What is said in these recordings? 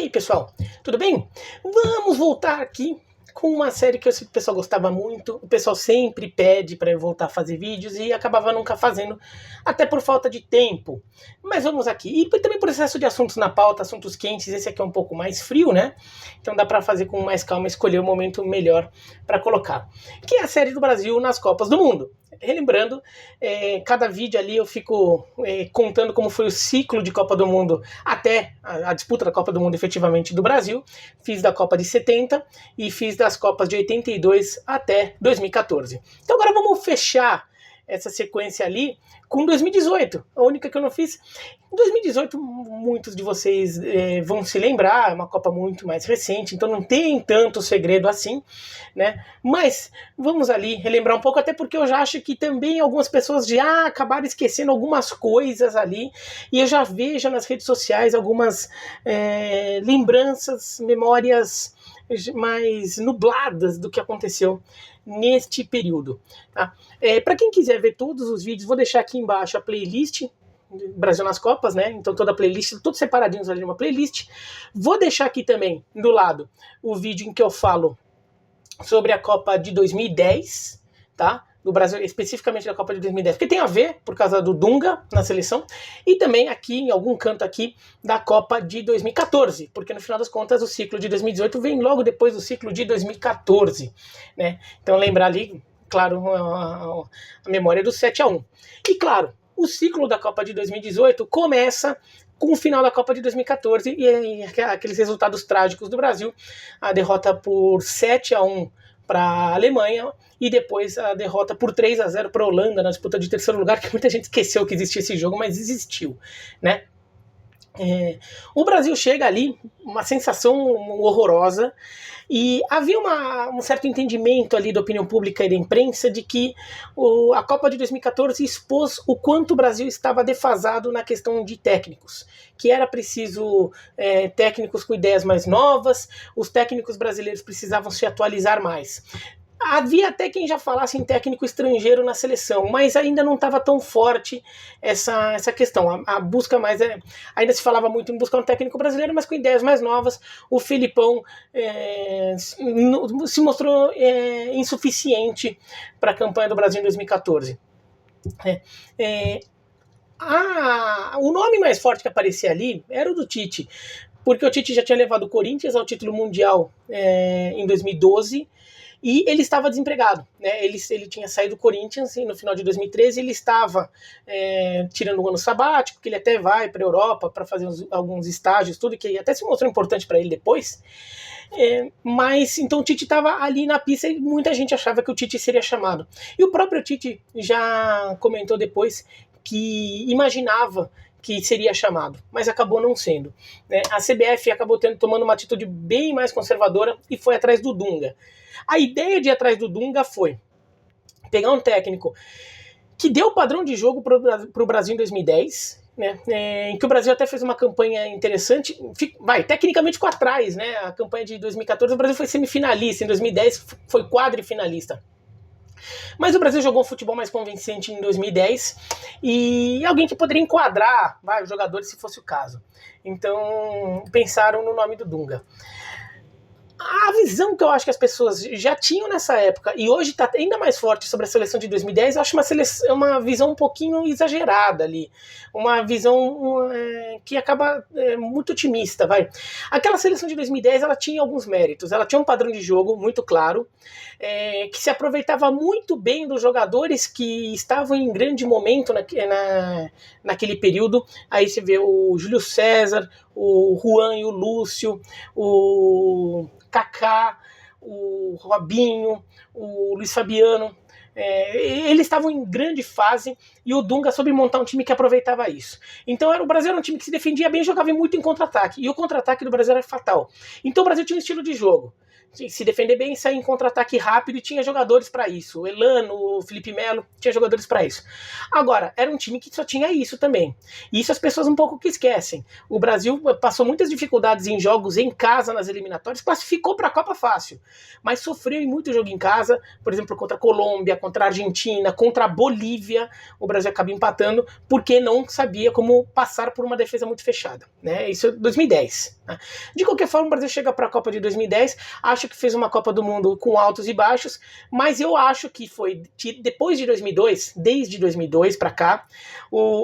aí, pessoal, tudo bem? Vamos voltar aqui com uma série que eu sei que o pessoal gostava muito, o pessoal sempre pede para eu voltar a fazer vídeos e acabava nunca fazendo, até por falta de tempo. Mas vamos aqui. E também por excesso de assuntos na pauta, assuntos quentes, esse aqui é um pouco mais frio, né? Então dá para fazer com mais calma, escolher o momento melhor para colocar. Que é a série do Brasil nas Copas do Mundo. Relembrando, cada vídeo ali eu fico contando como foi o ciclo de Copa do Mundo até a disputa da Copa do Mundo efetivamente do Brasil. Fiz da Copa de 70 e fiz das Copas de 82 até 2014. Então agora vamos fechar essa sequência ali com 2018, a única que eu não fiz. Em 2018, muitos de vocês vão se lembrar, é uma Copa muito mais recente, então não tem tanto segredo assim, né? Mas vamos ali relembrar um pouco, até porque eu já acho que também algumas pessoas já acabaram esquecendo algumas coisas ali, e eu já vejo nas redes sociais algumas lembranças, memórias mais nubladas do que aconteceu neste período. Tá? Para quem quiser ver todos os vídeos, vou deixar aqui embaixo a playlist Brasil nas Copas, né? Então toda a playlist, todos separadinhos ali numa playlist. Vou deixar aqui também do lado o vídeo em que eu falo sobre a Copa de 2010, tá? Do Brasil, especificamente da Copa de 2010, porque tem a ver por causa do Dunga na seleção, e também aqui, em algum canto aqui, da Copa de 2014, porque no final das contas o ciclo de 2018 vem logo depois do ciclo de 2014, né? Então lembrar ali, claro, a memória do 7-1. E claro, o ciclo da Copa de 2018 começa com o final da Copa de 2014 e aqueles resultados trágicos do Brasil, a derrota por 7-1 para a Alemanha e depois a derrota por 3-0 para a Holanda na disputa de terceiro lugar, que muita gente esqueceu que existia esse jogo, mas existiu, né? O Brasil chega ali, uma sensação horrorosa, e havia um certo entendimento ali da opinião pública e da imprensa de que a Copa de 2014 expôs o quanto o Brasil estava defasado na questão de técnicos, que era preciso técnicos com ideias mais novas, os técnicos brasileiros precisavam se atualizar mais. Havia até quem já falasse em técnico estrangeiro na seleção, mas ainda não estava tão forte essa questão. A busca mais ainda se falava muito em buscar um técnico brasileiro, mas com ideias mais novas. O Filipão se mostrou insuficiente para a campanha do Brasil em 2014. O nome mais forte que aparecia ali era o do Tite, porque o Tite já tinha levado o Corinthians ao título mundial em 2012, e ele estava desempregado, né? Ele tinha saído do Corinthians e no final de 2013 ele estava tirando um ano sabático, que ele até vai para a Europa para fazer alguns estágios, tudo que até se mostrou importante para ele depois. Mas então o Tite estava ali na pista e muita gente achava que o Tite seria chamado. E o próprio Tite já comentou depois que imaginava que seria chamado, mas acabou não sendo, né? A CBF acabou tomando uma atitude bem mais conservadora e foi atrás do Dunga. A ideia de ir atrás do Dunga foi pegar um técnico que deu o padrão de jogo para o Brasil em 2010, né, em que o Brasil até fez uma campanha interessante, tecnicamente ficou atrás, né, a campanha de 2014 o Brasil foi semifinalista, em 2010 foi quadrifinalista. Mas o Brasil jogou um futebol mais convincente em 2010 e alguém que poderia enquadrar os jogadores se fosse o caso. Então pensaram no nome do Dunga. A visão que eu acho que as pessoas já tinham nessa época e hoje está ainda mais forte sobre a seleção de 2010, eu acho uma visão um pouquinho exagerada ali. Uma visão que acaba muito otimista. Aquela seleção de 2010 ela tinha alguns méritos. Ela tinha um padrão de jogo muito claro, que se aproveitava muito bem dos jogadores que estavam em grande momento naquele período. Aí você vê o Júlio César, o Juan e o Lúcio, o Kaká, o Robinho, o Luiz Fabiano, eles estavam em grande fase e o Dunga soube montar um time que aproveitava isso. Então o Brasil era um time que se defendia bem e jogava muito em contra-ataque, e o contra-ataque do Brasil era fatal. Então o Brasil tinha um estilo de jogo, se defender bem, sair em contra-ataque rápido, e tinha jogadores para isso. O Elano, o Felipe Melo, tinha jogadores para isso. Agora, era um time que só tinha isso também. E isso as pessoas um pouco que esquecem. O Brasil passou muitas dificuldades em jogos em casa nas eliminatórias, classificou para a Copa fácil, mas sofreu em muito jogo em casa, por exemplo, contra a Colômbia, contra a Argentina, contra a Bolívia. O Brasil acaba empatando porque não sabia como passar por uma defesa muito fechada, né? Isso é 2010. De qualquer forma, o Brasil chega para a Copa de 2010, acho que fez uma Copa do Mundo com altos e baixos, mas eu acho que foi depois de 2002, desde 2002 para cá,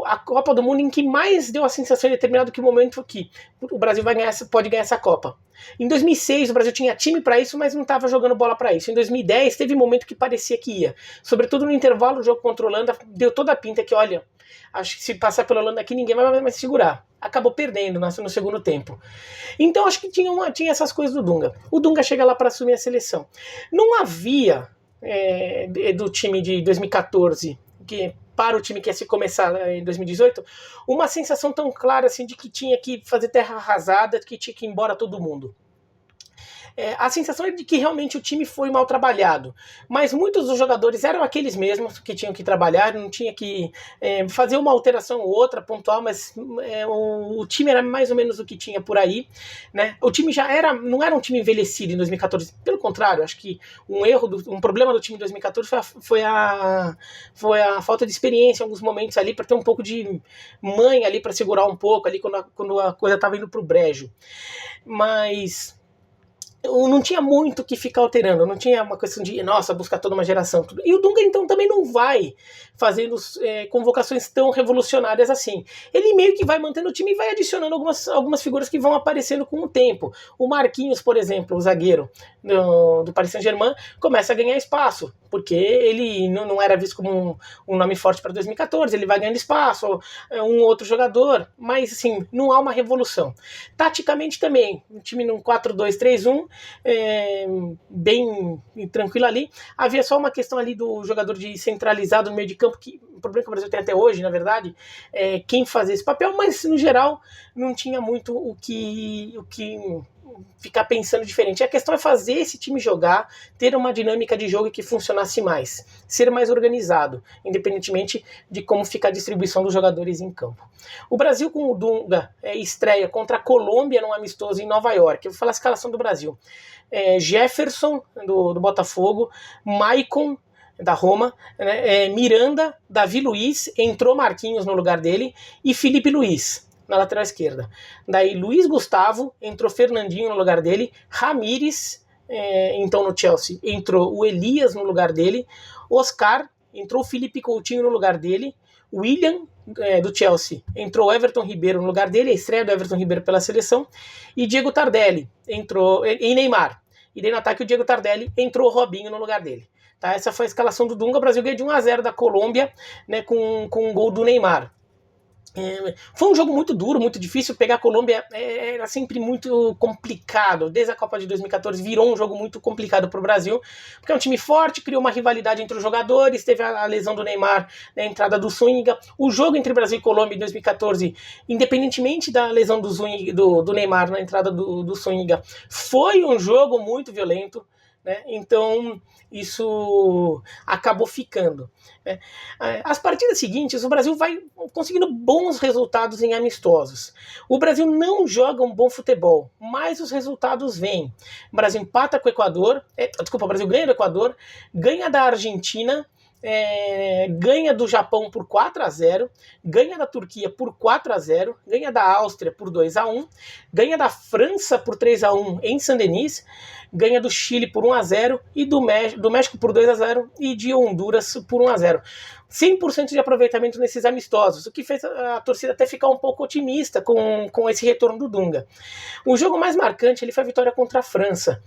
a Copa do Mundo em que mais deu a sensação em determinado que momento que o Brasil pode ganhar essa Copa. Em 2006, o Brasil tinha time para isso, mas não estava jogando bola para isso. Em 2010, teve um momento que parecia que ia. Sobretudo no intervalo do jogo contra a Holanda, deu toda a pinta que, olha, acho que se passar pela Holanda aqui, ninguém vai mais segurar. Acabou perdendo no segundo tempo. Então acho que tinha essas coisas do Dunga. O Dunga chega lá para assumir a seleção. Não havia do time de 2014, para o time que ia se começar em 2018, uma sensação tão clara assim de que tinha que fazer terra arrasada, que tinha que ir embora todo mundo. A sensação é de que realmente o time foi mal trabalhado, mas muitos dos jogadores eram aqueles mesmos que tinham que trabalhar, não tinha que fazer uma alteração ou outra pontual, mas o time era mais ou menos o que tinha por aí, né? O time não era um time envelhecido em 2014, pelo contrário, acho que um problema do time em 2014 foi a falta de experiência em alguns momentos ali, para ter um pouco de manha ali para segurar um pouco ali quando a coisa estava indo para o brejo, mas não tinha muito que ficar alterando, não tinha uma questão de, nossa, buscar toda uma geração. Tudo. E o Dunga, então, também não vai fazendo convocações tão revolucionárias assim. Ele meio que vai mantendo o time e vai adicionando algumas figuras que vão aparecendo com o tempo. O Marquinhos, por exemplo, o zagueiro do Paris Saint-Germain, começa a ganhar espaço, porque ele não era visto como um nome forte para 2014, ele vai ganhando espaço, um outro jogador, mas assim, não há uma revolução. Taticamente também, um time num 4-2-3-1, bem tranquilo ali. Havia só uma questão ali do jogador de centralizado no meio de campo, que o problema que o Brasil tem até hoje, na verdade, quem fazer esse papel, mas no geral não tinha muito o que ficar pensando diferente. A questão é fazer esse time jogar, ter uma dinâmica de jogo que funcionasse mais, ser mais organizado, independentemente de como fica a distribuição dos jogadores em campo. O Brasil com o Dunga estreia contra a Colômbia num amistoso em Nova York. Eu vou falar a escalação do Brasil. Jefferson, do Botafogo, Maicon, da Roma, né? Miranda, Davi Luiz, entrou Marquinhos no lugar dele, e Felipe Luiz na lateral esquerda. Daí Luiz Gustavo, entrou Fernandinho no lugar dele, Ramires, então no Chelsea, entrou o Elias no lugar dele, Oscar, entrou o Felipe Coutinho no lugar dele, William, do Chelsea, entrou Everton Ribeiro no lugar dele, a estreia do Everton Ribeiro pela seleção, e Diego Tardelli, entrou, e Neymar. E daí no ataque o Diego Tardelli, entrou o Robinho no lugar dele. Tá? Essa foi a escalação do Dunga. O Brasil ganhou de 1-0 da Colômbia, né, com um gol do Neymar. Foi um jogo muito duro, muito difícil. Pegar a Colômbia era sempre muito complicado. Desde a Copa de 2014 virou um jogo muito complicado para o Brasil, porque é um time forte, criou uma rivalidade entre os jogadores, teve a lesão do Neymar, a entrada do Zúñiga. O jogo entre Brasil e Colômbia em 2014, independentemente da lesão do Neymar na entrada do Zúñiga, foi um jogo muito violento, né? Então isso acabou ficando, né? As partidas seguintes, o Brasil vai conseguindo bons resultados em amistosos. O Brasil não joga um bom futebol, mas os resultados vêm. O Brasil empata com o Equador, o Brasil ganha do Equador, ganha da Argentina, ganha do Japão por 4-0, ganha da Turquia por 4-0, ganha da Áustria por 2-1, ganha da França por 3-1 em Saint-Denis, ganha do Chile por 1-0 e do México por 2-0 e de Honduras por 1-0. 100% de aproveitamento nesses amistosos, o que fez a torcida até ficar um pouco otimista com esse retorno do Dunga. O jogo mais marcante foi a vitória contra a França.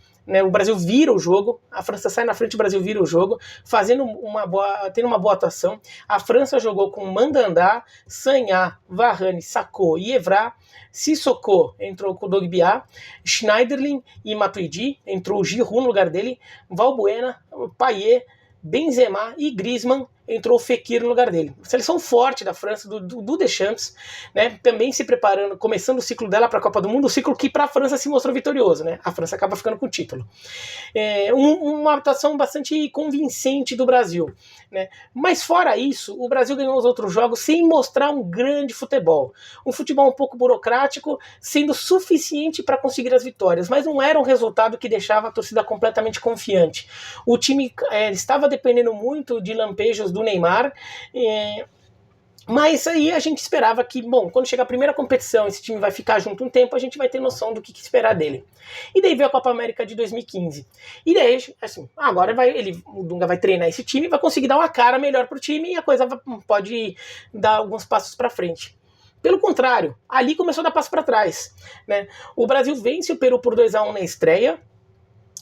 O Brasil vira o jogo, a França sai na frente, o Brasil vira o jogo, tendo uma boa atuação. A França jogou com Mandanda, Sagna, Varane, Sakho e Evra. Sissoko entrou com o Dogbia, Schneiderlin e Matuidi, entrou o Giroud no lugar dele, Valbuena, Payet, Benzema e Griezmann, entrou o Fekir no lugar dele. Seleção forte da França, do Deschamps, né? Também se preparando, começando o ciclo dela para a Copa do Mundo, o ciclo que para a França se mostrou vitorioso, né? A França acaba ficando com o título. Uma atuação bastante convincente do Brasil, né? Mas fora isso, o Brasil ganhou os outros jogos sem mostrar um grande futebol. Um futebol um pouco burocrático, sendo suficiente para conseguir as vitórias, mas não era um resultado que deixava a torcida completamente confiante. O time estava dependendo muito de lampejos do Neymar, Mas aí a gente esperava que, bom, quando chegar a primeira competição, esse time vai ficar junto um tempo, a gente vai ter noção do que esperar dele. E daí veio a Copa América de 2015. E daí, assim, agora o Dunga vai treinar esse time, vai conseguir dar uma cara melhor pro time e a coisa pode dar alguns passos para frente. Pelo contrário, ali começou a dar passo para trás, né? O Brasil vence o Peru por 2-1 na estreia,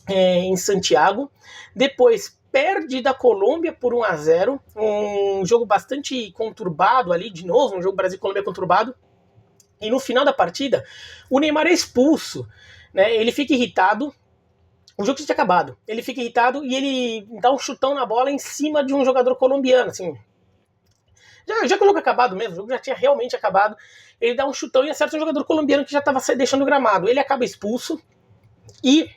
em Santiago. Depois perde da Colômbia por 1-0, um jogo bastante conturbado ali, de novo, um jogo Brasil-Colômbia conturbado. E no final da partida, o Neymar é expulso, né? Ele fica irritado. O jogo já tinha acabado. Ele fica irritado e ele dá um chutão na bola em cima de um jogador colombiano, assim. Já que o jogo é acabado mesmo, o jogo já tinha realmente acabado. Ele dá um chutão e acerta um jogador colombiano que já estava deixando o gramado. Ele acaba expulso e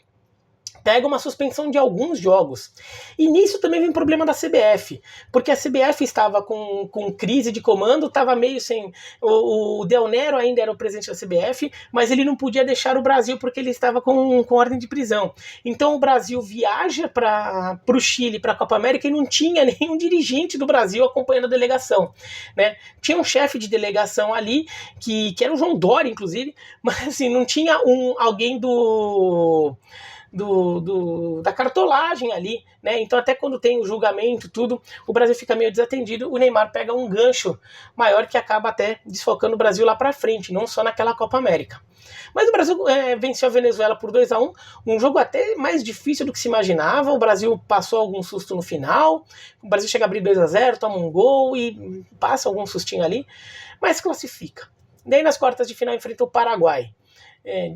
pega uma suspensão de alguns jogos. E nisso também vem problema da CBF, porque a CBF estava com crise de comando, estava meio sem... O Del Nero ainda era o presidente da CBF, mas ele não podia deixar o Brasil porque ele estava com ordem de prisão. Então o Brasil viaja para o Chile, para a Copa América, e não tinha nenhum dirigente do Brasil acompanhando a delegação, né? Tinha um chefe de delegação ali, que era o João Dória, inclusive, mas assim, não tinha alguém da cartolagem ali, né? Então até quando tem o julgamento, tudo, o Brasil fica meio desatendido, o Neymar pega um gancho maior que acaba até desfocando o Brasil lá para frente, não só naquela Copa América. Mas o Brasil venceu a Venezuela por 2-1, um jogo até mais difícil do que se imaginava. O Brasil passou algum susto no final, o Brasil chega a abrir 2-0, toma um gol e passa algum sustinho ali, mas classifica. Daí nas quartas de final enfrenta o Paraguai.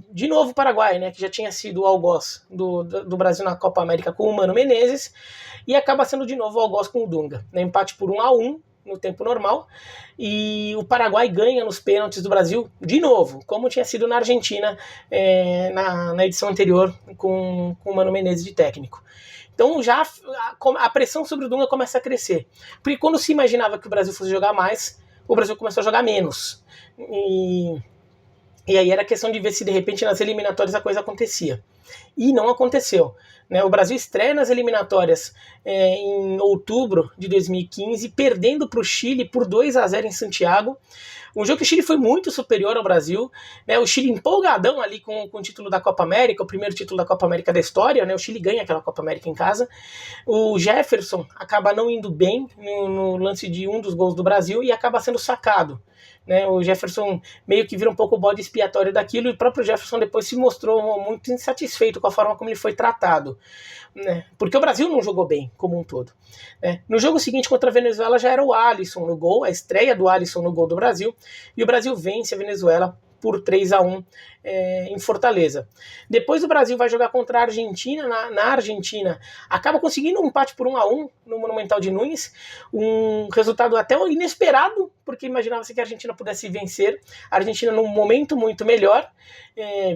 De novo o Paraguai, né, que já tinha sido o algoz do Brasil na Copa América com o Mano Menezes, e acaba sendo de novo o algoz com o Dunga, né, empate por 1-1 no tempo normal, e o Paraguai ganha nos pênaltis do Brasil de novo, como tinha sido na Argentina na edição anterior com o Mano Menezes de técnico. Então já a pressão sobre o Dunga começa a crescer, porque quando se imaginava que o Brasil fosse jogar mais, o Brasil começou a jogar menos, e aí era questão de ver se de repente nas eliminatórias a coisa acontecia. E não aconteceu, né? O Brasil estreia nas eliminatórias em outubro de 2015, perdendo para o Chile por 2-0 em Santiago. Um jogo que o Chile foi muito superior ao Brasil, né? O Chile empolgadão ali com o título da Copa América, o primeiro título da Copa América da história, né? O Chile ganha aquela Copa América em casa. O Jefferson acaba não indo bem no lance de um dos gols do Brasil e acaba sendo sacado. Né, o Jefferson meio que vira um pouco o bode expiatório daquilo, e o próprio Jefferson depois se mostrou muito insatisfeito com a forma como ele foi tratado, né, porque o Brasil não jogou bem como um todo, né. No jogo seguinte contra a Venezuela já era o Alisson no gol, a estreia do Alisson no gol do Brasil, e o Brasil vence a Venezuela por 3-1 em Fortaleza. Depois o Brasil vai jogar contra a Argentina, na Argentina, acaba conseguindo um empate por 1-1 no Monumental de Nunes, um resultado até inesperado, porque imaginava-se que a Argentina pudesse vencer, a Argentina num momento muito melhor,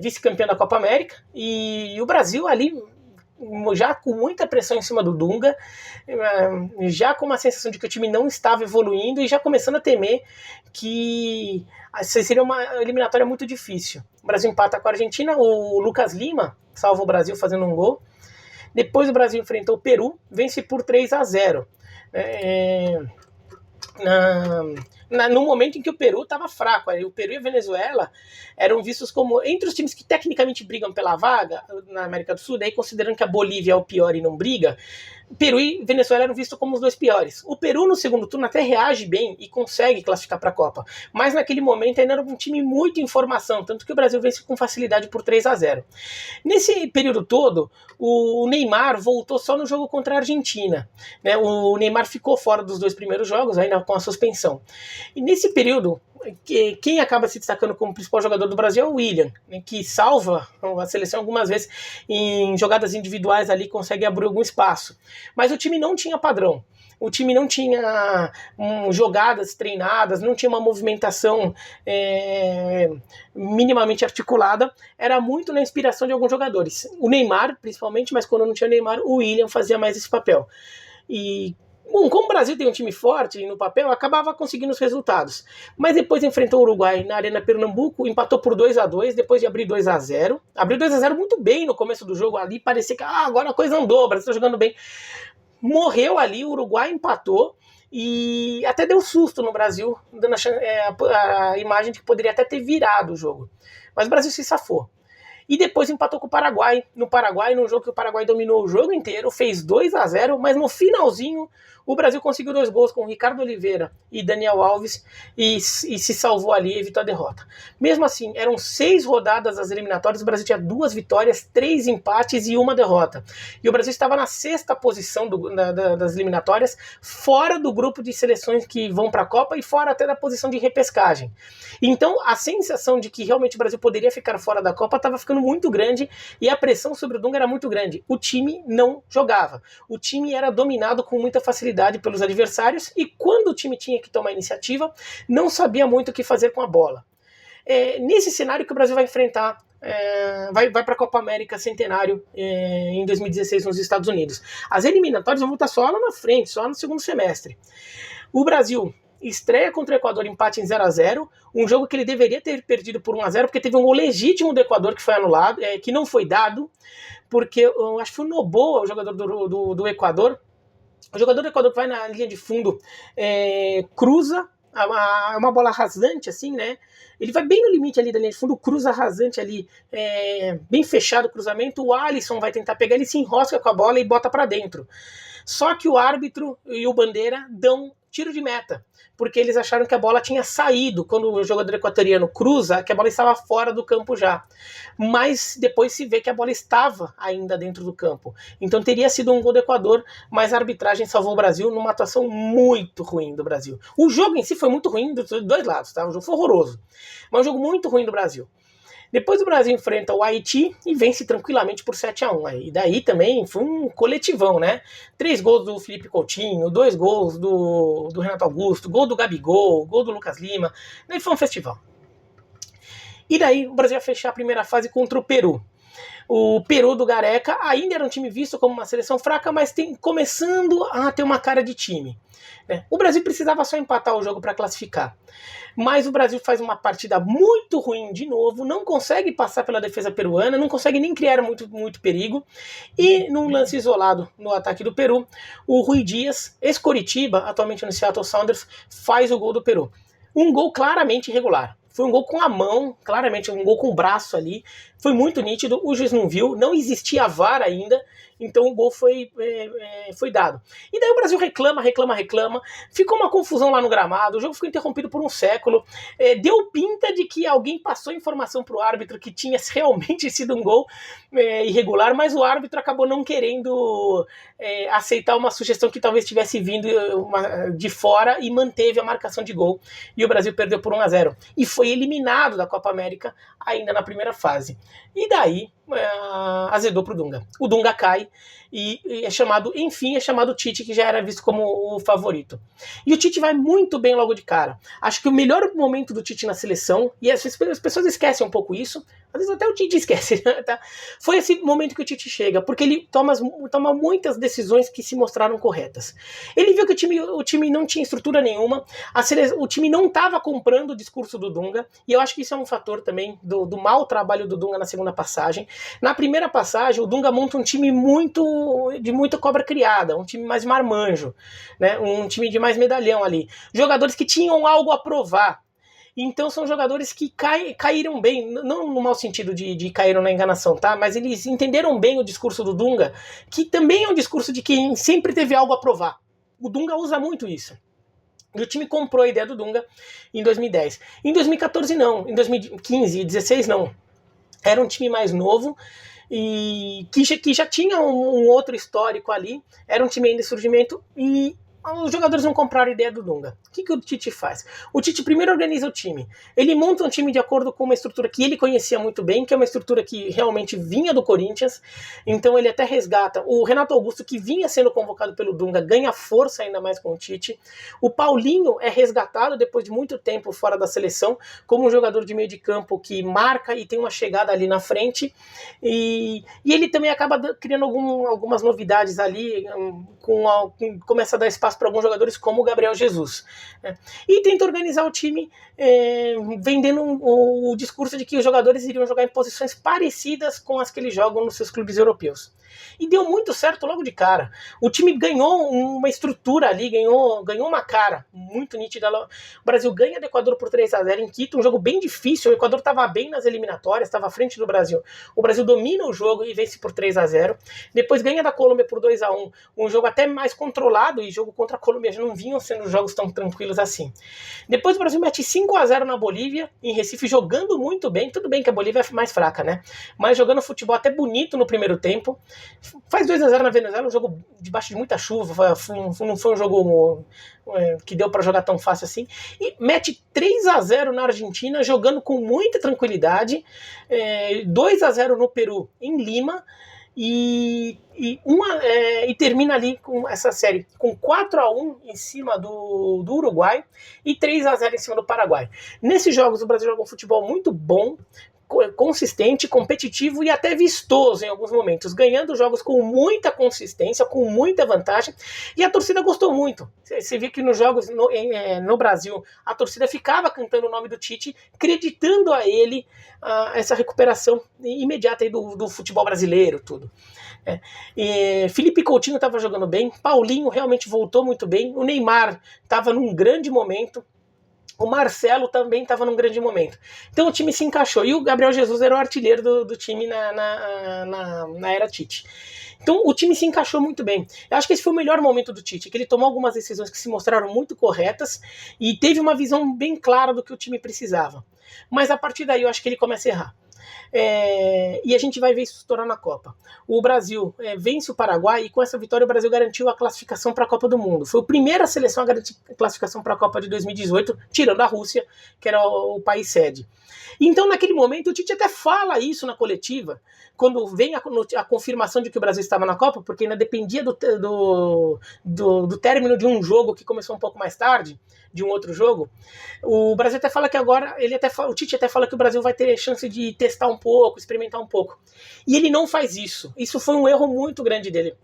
vice-campeã da Copa América, e o Brasil ali já com muita pressão em cima do Dunga, já com uma sensação de que o time não estava evoluindo e já começando a temer que seria uma eliminatória muito difícil. O Brasil empata com a Argentina, o Lucas Lima salva o Brasil fazendo um gol. Depois o Brasil enfrentou o Peru, vence por 3-0. No momento em que o Peru estava fraco, o Peru e a Venezuela eram vistos como, entre os times que tecnicamente brigam pela vaga na América do Sul, daí considerando que a Bolívia é o pior e não briga, Peru e Venezuela eram vistos como os dois piores. O Peru no segundo turno até reage bem e consegue classificar para a Copa, mas naquele momento ainda era um time muito em formação, tanto que o Brasil vence com facilidade por 3-0. Nesse período todo, o Neymar voltou só no jogo contra a Argentina, né? O Neymar ficou fora dos dois primeiros jogos, ainda com a suspensão. E nesse período, quem acaba se destacando como principal jogador do Brasil é o William, que salva a seleção algumas vezes em jogadas individuais ali, consegue abrir algum espaço. Mas o time não tinha padrão. O time não tinha jogadas treinadas, não tinha uma movimentação minimamente articulada. Era muito na inspiração de alguns jogadores. O Neymar, principalmente, mas quando não tinha o Neymar, o William fazia mais esse papel. E bom, como o Brasil tem um time forte no papel, acabava conseguindo os resultados. Mas depois enfrentou o Uruguai na Arena Pernambuco, empatou por 2-2, depois de abrir 2-0. Abriu 2-0 muito bem no começo do jogo ali, parecia que agora a coisa andou, o Brasil está jogando bem. Morreu ali, o Uruguai empatou, e até deu susto no Brasil, dando a imagem de que poderia até ter virado o jogo. Mas o Brasil se safou. E depois empatou com o Paraguai. No Paraguai, num jogo que o Paraguai dominou o jogo inteiro, fez 2-0, mas no finalzinho o Brasil conseguiu 2 gols com Ricardo Oliveira e Daniel Alves e se salvou ali, evitou a derrota. Mesmo assim, eram 6 rodadas das eliminatórias, o Brasil tinha 2 vitórias, 3 empates e 1 derrota. E o Brasil estava na 6ª posição das eliminatórias, fora do grupo de seleções que vão para a Copa e fora até da posição de repescagem. Então, a sensação de que realmente o Brasil poderia ficar fora da Copa estava ficando muito grande e a pressão sobre o Dunga era muito grande. O time não jogava. O time era dominado com muita facilidade pelos adversários e quando o time tinha que tomar iniciativa, não sabia muito o que fazer com a bola. Nesse cenário que o Brasil vai enfrentar, vai para a Copa América Centenário em 2016 nos Estados Unidos. As eliminatórias vão voltar só lá na frente, só no segundo semestre. O Brasil estreia contra o Equador, empate em 0-0, um jogo que ele deveria ter perdido por 1-0, porque teve um gol legítimo do Equador que foi anulado, que não foi dado, porque acho que foi o Noboa, o jogador do Equador. O jogador do Equador que vai na linha de fundo, cruza, é uma bola rasante, assim, né? Ele vai bem no limite ali da linha de fundo, cruza rasante ali, bem fechado o cruzamento, o Alisson vai tentar pegar, ele se enrosca com a bola e bota pra dentro. Só que o árbitro e o Bandeira dão tiro de meta, porque eles acharam que a bola tinha saído quando o jogador equatoriano cruza, que a bola estava fora do campo já. Mas depois se vê que a bola estava ainda dentro do campo. Então teria sido um gol do Equador, mas a arbitragem salvou o Brasil numa atuação muito ruim do Brasil. O jogo em si foi muito ruim dos 2 lados, tá? O jogo foi horroroso, mas um jogo muito ruim do Brasil. Depois o Brasil enfrenta o Haiti e vence tranquilamente por 7-1. E daí também foi um coletivão, né? 3 gols do Felipe Coutinho, 2 gols do Renato Augusto, gol do Gabigol, gol do Lucas Lima. Daí foi um festival. E daí o Brasil ia fechar a primeira fase contra o Peru. O Peru do Gareca ainda era um time visto como uma seleção fraca, mas começando a ter uma cara de time. O Brasil precisava só empatar o jogo para classificar. Mas o Brasil faz uma partida muito ruim de novo, não consegue passar pela defesa peruana, não consegue nem criar muito perigo. E num lance isolado no ataque do Peru, o Rui Dias, ex-Coritiba, atualmente no Seattle Sounders, faz o gol do Peru. Um gol claramente irregular. Foi um gol com a mão, claramente um gol com o braço ali. Foi muito nítido, o juiz não viu, não existia VAR ainda, então o gol foi dado. E daí o Brasil reclama. Ficou uma confusão lá no gramado, o jogo ficou interrompido por um século. Deu pinta de que alguém passou informação para o árbitro que tinha realmente sido um gol irregular, mas o árbitro acabou não querendo aceitar uma sugestão que talvez tivesse vindo de fora e manteve a marcação de gol. E o Brasil perdeu por 1-0. E foi eliminado da Copa América ainda na primeira fase. E daí azedou pro Dunga. O Dunga cai e é chamado Tite, que já era visto como o favorito. E o Tite vai muito bem logo de cara. Acho que o melhor momento do Tite na seleção, e as pessoas esquecem um pouco isso, às vezes até o Tite esquece, tá? Foi esse momento que o Tite chega, porque ele toma muitas decisões que se mostraram corretas. Ele viu que o time não tinha estrutura nenhuma, o time não estava comprando o discurso do Dunga, e eu acho que isso é um fator também do mau trabalho do Dunga na segunda passagem. Na primeira passagem, o Dunga monta um time de muita cobra criada, um time mais marmanjo, né? Um time de mais medalhão ali. Jogadores que tinham algo a provar. Então são jogadores que caíram bem, não no mau sentido de caíram na enganação, tá? Mas eles entenderam bem o discurso do Dunga, que também é um discurso de quem sempre teve algo a provar. O Dunga usa muito isso. E o time comprou a ideia do Dunga em 2010. Em 2014 não, em 2015 e 2016 não. Era um time mais novo e que já tinha um outro histórico ali. Era um time ainda em surgimento e os jogadores não compraram a ideia do Dunga. O que o Tite faz? O Tite primeiro organiza o time. Ele monta um time de acordo com uma estrutura que ele conhecia muito bem, que é uma estrutura que realmente vinha do Corinthians. Então ele até resgata. O Renato Augusto, que vinha sendo convocado pelo Dunga, ganha força ainda mais com o Tite. O Paulinho é resgatado depois de muito tempo fora da seleção, como um jogador de meio de campo que marca e tem uma chegada ali na frente. E ele também acaba criando algumas novidades ali, começa a dar espaço espaço para alguns jogadores como o Gabriel Jesus. Né? E tenta organizar o time vendendo o discurso de que os jogadores iriam jogar em posições parecidas com as que eles jogam nos seus clubes europeus. E deu muito certo logo de cara. O time ganhou uma estrutura ali, ganhou uma cara muito nítida. O Brasil ganha do Equador por 3-0 em Quito, um jogo bem difícil. O Equador estava bem nas eliminatórias, estava à frente do Brasil. O Brasil domina o jogo e vence por 3-0. Depois ganha da Colômbia por 2-1, um jogo até mais controlado, e jogo contra a Colômbia já não vinham sendo jogos tão tranquilos assim. Depois o Brasil mete 5-0 na Bolívia, em Recife, jogando muito bem. Tudo bem que a Bolívia é mais fraca, né? Mas jogando futebol até bonito no primeiro tempo. Faz 2-0 na Venezuela, um jogo debaixo de muita chuva, não foi um jogo que deu para jogar tão fácil assim. E mete 3-0 na Argentina, jogando com muita tranquilidade. 2-0 no Peru, em Lima. E termina ali com essa série com 4-1 em cima do Uruguai e 3-0 em cima do Paraguai. Nesses jogos o Brasil jogou um futebol muito bom, consistente, competitivo e até vistoso em alguns momentos, ganhando jogos com muita consistência, com muita vantagem, e a torcida gostou muito. Você vê que nos jogos no Brasil, a torcida ficava cantando o nome do Tite, acreditando a ele essa recuperação imediata aí do futebol brasileiro, tudo. Felipe Coutinho estava jogando bem, Paulinho realmente voltou muito bem, o Neymar estava num grande momento, o Marcelo também estava num grande momento. Então o time se encaixou. E o Gabriel Jesus era o artilheiro do time na era Tite. Então o time se encaixou muito bem. Eu acho que esse foi o melhor momento do Tite, que ele tomou algumas decisões que se mostraram muito corretas e teve uma visão bem clara do que o time precisava. Mas a partir daí eu acho que ele começa a errar. E a gente vai ver isso estourar na Copa. O Brasil vence o Paraguai e com essa vitória o Brasil garantiu a classificação para a Copa do Mundo. Foi a primeira seleção a garantir a classificação para a Copa de 2018, tirando a Rússia, que era o país sede. Então naquele momento o Tite até fala isso na coletiva, quando vem a confirmação de que o Brasil estava na Copa, porque ainda dependia do término de um jogo que começou um pouco mais tarde, de um outro jogo. O Brasil até fala que agora, o Tite até fala que o Brasil vai ter chance de testar um pouco, experimentar um pouco. E ele não faz isso. Isso foi um erro muito grande dele.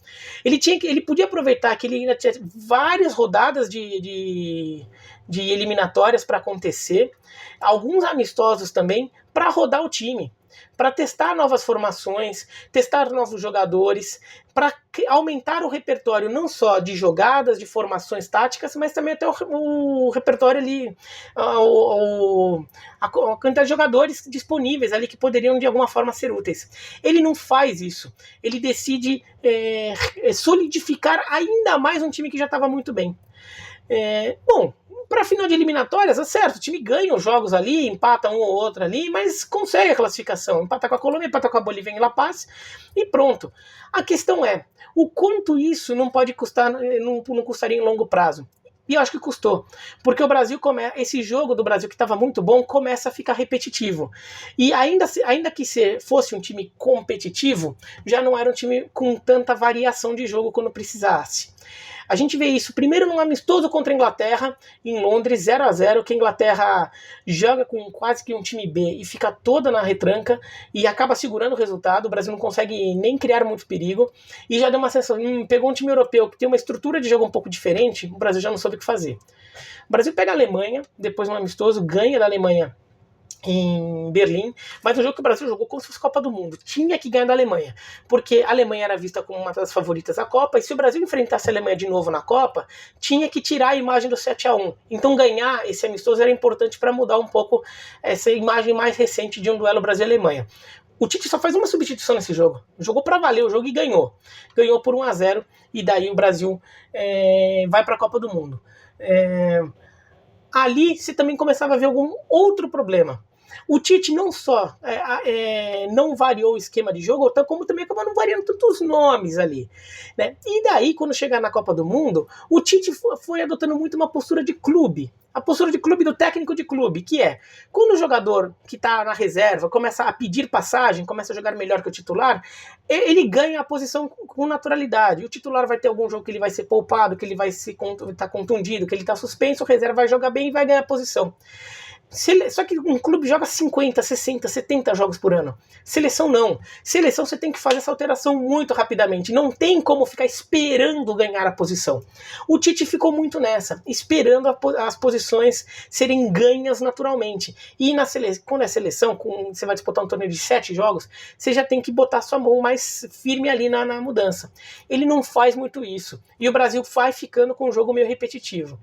Ele podia aproveitar que ele ainda tinha várias rodadas de eliminatórias para acontecer, alguns amistosos também, para rodar o time, para testar novas formações, testar novos jogadores, para aumentar o repertório não só de jogadas, de formações táticas, mas também até o repertório ali, a quantidade de jogadores disponíveis ali que poderiam de alguma forma ser úteis. Ele não faz isso. Ele decide solidificar ainda mais um time que já estava muito bem. Para final de eliminatórias, é certo, o time ganha os jogos ali, empata um ou outro ali, mas consegue a classificação. Empata com a Colômbia, empata com a Bolívia em La Paz e pronto. A questão é, o quanto isso não pode custar, não custaria em longo prazo. E eu acho que custou, porque o Brasil esse jogo do Brasil que estava muito bom começa a ficar repetitivo. E ainda que fosse um time competitivo, já não era um time com tanta variação de jogo quando precisasse. A gente vê isso primeiro num amistoso contra a Inglaterra, em Londres, 0-0, que a Inglaterra joga com quase que um time B e fica toda na retranca e acaba segurando o resultado. O Brasil não consegue nem criar muito perigo e já deu uma sensação, pegou um time europeu que tem uma estrutura de jogo um pouco diferente, o Brasil já não soube o que fazer. O Brasil pega a Alemanha, depois um amistoso, ganha da Alemanha em Berlim, mas um jogo que o Brasil jogou como se fosse Copa do Mundo, tinha que ganhar da Alemanha, porque a Alemanha era vista como uma das favoritas da Copa, e se o Brasil enfrentasse a Alemanha de novo na Copa, tinha que tirar a imagem do 7-1, então ganhar esse amistoso era importante para mudar um pouco essa imagem mais recente de um duelo Brasil-Alemanha. O Tite só faz uma substituição nesse jogo, jogou para valer o jogo e ganhou por 1-0, e daí o Brasil vai para a Copa do Mundo. Ali você também começava a ver algum outro problema. O Tite não só não variou o esquema de jogo, como também acabou não variando tantos nomes ali, né? E daí, quando chegar na Copa do Mundo, o Tite foi adotando muito uma postura de clube. A postura de clube do técnico de clube, que é, quando o jogador que está na reserva começa a pedir passagem, começa a jogar melhor que o titular, ele ganha a posição com naturalidade. O titular vai ter algum jogo que ele vai ser poupado, que ele vai estar contundido, que ele está suspenso, o reserva vai jogar bem e vai ganhar a posição. Só que um clube joga 50, 60, 70 jogos por ano. Seleção não. Seleção você tem que fazer essa alteração muito rapidamente. Não tem como ficar esperando ganhar a posição. O Tite ficou muito nessa, esperando as posições serem ganhas naturalmente. E quando é seleção, você vai disputar um torneio de 7 jogos, você já tem que botar sua mão mais firme ali na mudança. Ele não faz muito isso. E o Brasil vai ficando com um jogo meio repetitivo.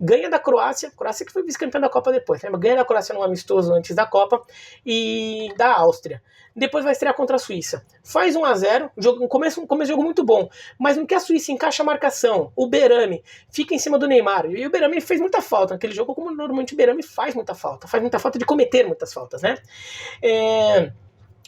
Ganha da Croácia que foi vice-campeã da Copa depois, né? Ganha da Croácia num amistoso antes da Copa e da Áustria. Depois vai estrear contra a Suíça. Faz 1-0, um começo de jogo muito bom, mas no que a Suíça encaixa a marcação, o Berame fica em cima do Neymar, e o Berame fez muita falta naquele jogo, como normalmente o Berame faz muita falta de cometer muitas faltas, né?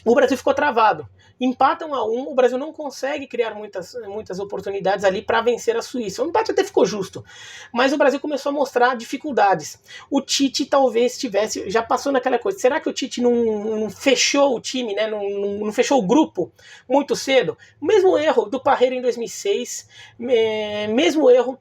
O Brasil ficou travado. Empata 1-1, o Brasil não consegue criar muitas oportunidades ali para vencer a Suíça. O empate até ficou justo, mas o Brasil começou a mostrar dificuldades. O Tite talvez já passou naquela coisa. Será que o Tite não fechou o time, né? Não fechou o grupo muito cedo? Mesmo erro do Parreira em 2006, mesmo erro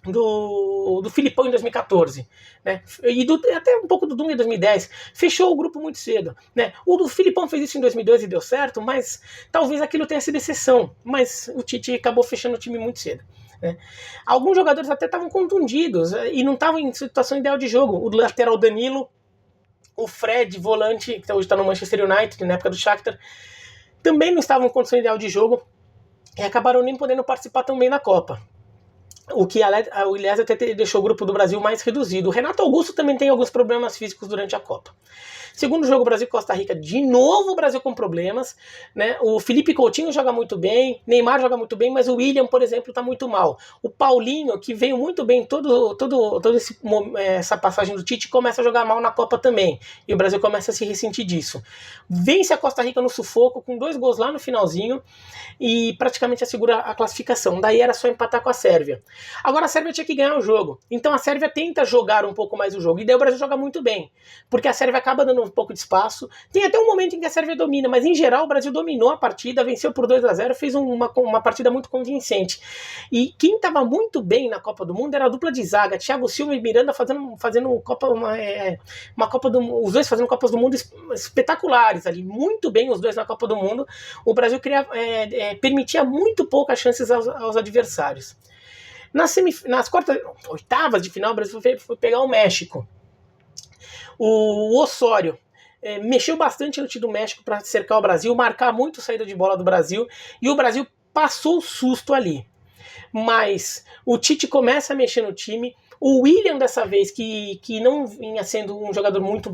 do Filipão em 2014, né? E até um pouco do Dunga em 2010, fechou o grupo muito cedo, né? O do Filipão fez isso em 2002 e deu certo, mas talvez aquilo tenha sido exceção, mas o Tite acabou fechando o time muito cedo, né? Alguns jogadores até estavam contundidos e não estavam em situação ideal de jogo. O lateral Danilo, o Fred, volante, que hoje está no Manchester United, na época do Shakhtar, também não estavam em condição ideal de jogo e acabaram nem podendo participar também da Copa. O que, aliás, até deixou o grupo do Brasil mais reduzido. O Renato Augusto também tem alguns problemas físicos durante a Copa. Segundo jogo, Brasil-Costa Rica, de novo o Brasil com problemas, né? O Felipe Coutinho joga muito bem, Neymar joga muito bem, mas o William, por exemplo, está muito mal. O Paulinho, que veio muito bem toda essa passagem do Tite, começa a jogar mal na Copa também. E o Brasil começa a se ressentir disso. Vence a Costa Rica no sufoco, com 2 gols lá no finalzinho, e praticamente assegura a classificação. Daí era só empatar com a Sérvia. Agora a Sérvia tinha que ganhar o jogo. Então a Sérvia tenta jogar um pouco mais o jogo. E daí o Brasil joga muito bem. Porque a Sérvia acaba dando um pouco de espaço. Tem até um momento em que a Sérvia domina, mas em geral o Brasil dominou a partida, venceu por 2-0, fez uma partida muito convincente. E quem estava muito bem na Copa do Mundo era a dupla de zaga, Thiago Silva e Miranda fazendo os dois fazendo Copas do Mundo espetaculares ali, muito bem os dois na Copa do Mundo. O Brasil permitia muito poucas chances aos adversários. Nas oitavas de final, o Brasil foi pegar o México. O Osório mexeu bastante no time do México para cercar o Brasil, marcar muito saída de bola do Brasil, e o Brasil passou o susto ali. Mas o Tite começa a mexer no time. O William, dessa vez, que não vinha sendo um jogador muito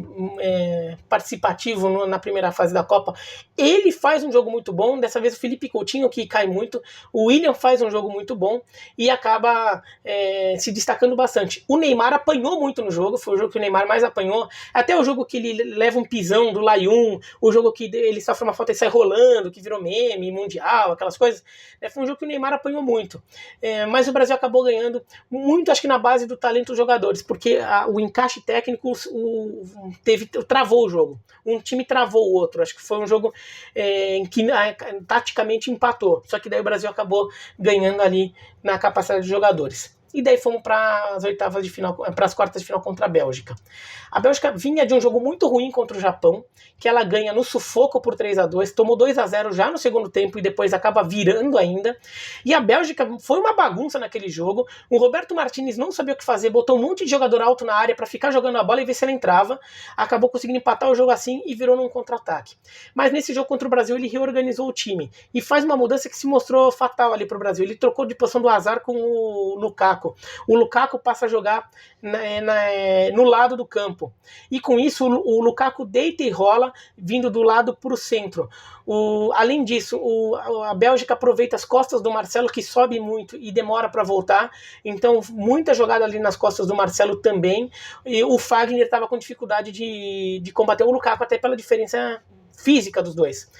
participativo na primeira fase da Copa, ele faz um jogo muito bom. Dessa vez o Felipe Coutinho, que cai muito, o William faz um jogo muito bom e acaba se destacando bastante. O Neymar apanhou muito no jogo, foi o jogo que o Neymar mais apanhou, até o jogo que ele leva um pisão do Layun, o jogo que ele sofre uma falta e sai rolando, que virou meme, mundial, aquelas coisas. Foi um jogo que o Neymar apanhou muito. Mas o Brasil acabou ganhando muito, acho que na base do talento dos jogadores, porque o encaixe técnico travou o jogo. Um time travou o outro. Acho que foi um jogo em que taticamente empatou. Só que daí o Brasil acabou ganhando ali na capacidade de jogadores. E daí fomos para as oitavas de final, para as quartas de final contra a Bélgica. A Bélgica vinha de um jogo muito ruim contra o Japão, que ela ganha no sufoco por 3-2, tomou 2-0 já no segundo tempo e depois acaba virando ainda. E a Bélgica foi uma bagunça naquele jogo. O Roberto Martinez não sabia o que fazer, botou um monte de jogador alto na área para ficar jogando a bola e ver se ela entrava. Acabou conseguindo empatar o jogo assim e virou num contra-ataque. Mas nesse jogo contra o Brasil ele reorganizou o time e faz uma mudança que se mostrou fatal ali para o Brasil. Ele trocou de posição do Hazard com o Lukaku. O Lukaku passa a jogar no lado do campo. E com isso o Lukaku deita e rola, vindo do lado para o centro. Além disso, a Bélgica aproveita as costas do Marcelo, que sobe muito e demora para voltar. Então, muita jogada ali nas costas do Marcelo também. E o Fagner estava com dificuldade de combater o Lukaku, até pela diferença física dos dois.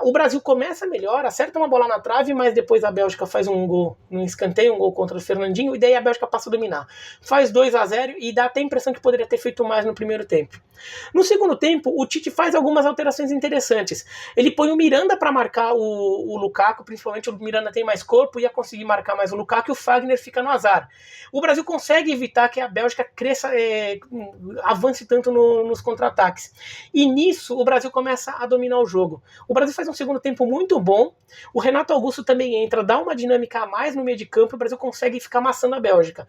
O Brasil começa melhor, acerta uma bola na trave, mas depois a Bélgica faz um gol no escanteio, um gol contra o Fernandinho, e daí a Bélgica passa a dominar. Faz 2-0 e dá até a impressão que poderia ter feito mais no primeiro tempo. No segundo tempo, o Tite faz algumas alterações interessantes. Ele põe o Miranda para marcar o Lukaku, principalmente o Miranda tem mais corpo, ia conseguir marcar mais o Lukaku, e o Fagner fica no azar. O Brasil consegue evitar que a Bélgica cresça, avance tanto nos contra-ataques. E nisso, o Brasil começa a dominar o jogo. O Brasil faz um segundo tempo muito bom, o Renato Augusto também entra, dá uma dinâmica a mais no meio de campo, e o Brasil consegue ficar amassando a Bélgica.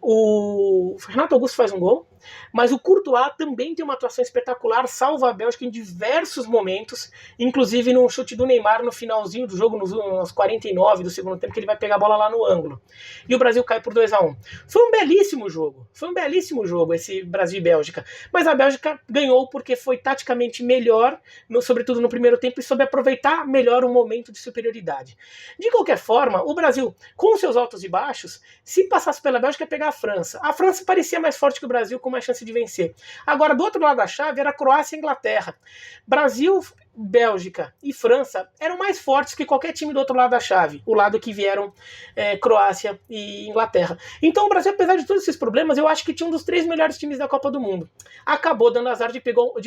O Renato Augusto faz um gol, mas o Courtois também tem uma atuação espetacular, salva a Bélgica em diversos momentos, inclusive num chute do Neymar no finalzinho do jogo, nos 49 do segundo tempo, que ele vai pegar a bola lá no ângulo. E o Brasil cai por 2-1. Foi um belíssimo jogo esse Brasil e Bélgica, mas a Bélgica ganhou porque foi taticamente melhor, sobretudo no primeiro tempo, e soube aproveitar melhor o momento de superioridade. De qualquer forma, o Brasil, com seus altos e baixos, se passasse pela Bélgica, ia pegar a França. A França parecia mais forte que o Brasil, com mais chance de vencer. Agora, do outro lado da chave, era Croácia e Inglaterra. Brasil, Bélgica e França eram mais fortes que qualquer time do outro lado da chave, o lado que vieram Croácia e Inglaterra. Então o Brasil, apesar de todos esses problemas, eu acho que tinha um dos 3 melhores times da Copa do Mundo. Acabou dando azar de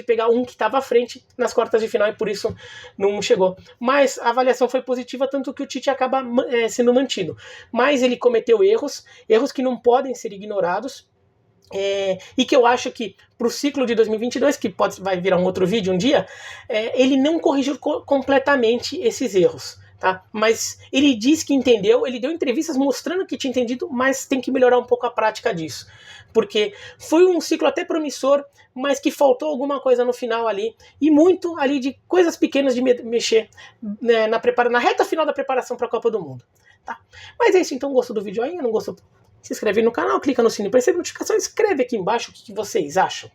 pegar um que estava à frente nas quartas de final e por isso não chegou. Mas a avaliação foi positiva, tanto que o Tite acaba sendo mantido. Mas ele cometeu erros que não podem ser ignorados. E que eu acho que para o ciclo de 2022, que vai virar um outro vídeo um dia, ele não corrigiu completamente esses erros, tá? Mas ele disse que entendeu, ele deu entrevistas mostrando que tinha entendido, mas tem que melhorar um pouco a prática disso, porque foi um ciclo até promissor, mas que faltou alguma coisa no final ali, e muito ali de coisas pequenas de mexer na reta final da preparação para a Copa do Mundo, tá? Mas é isso, então, gostou do vídeo aí? Não gostou? Se inscreve no canal, clica no sininho para receber notificação, escreve aqui embaixo o que vocês acham.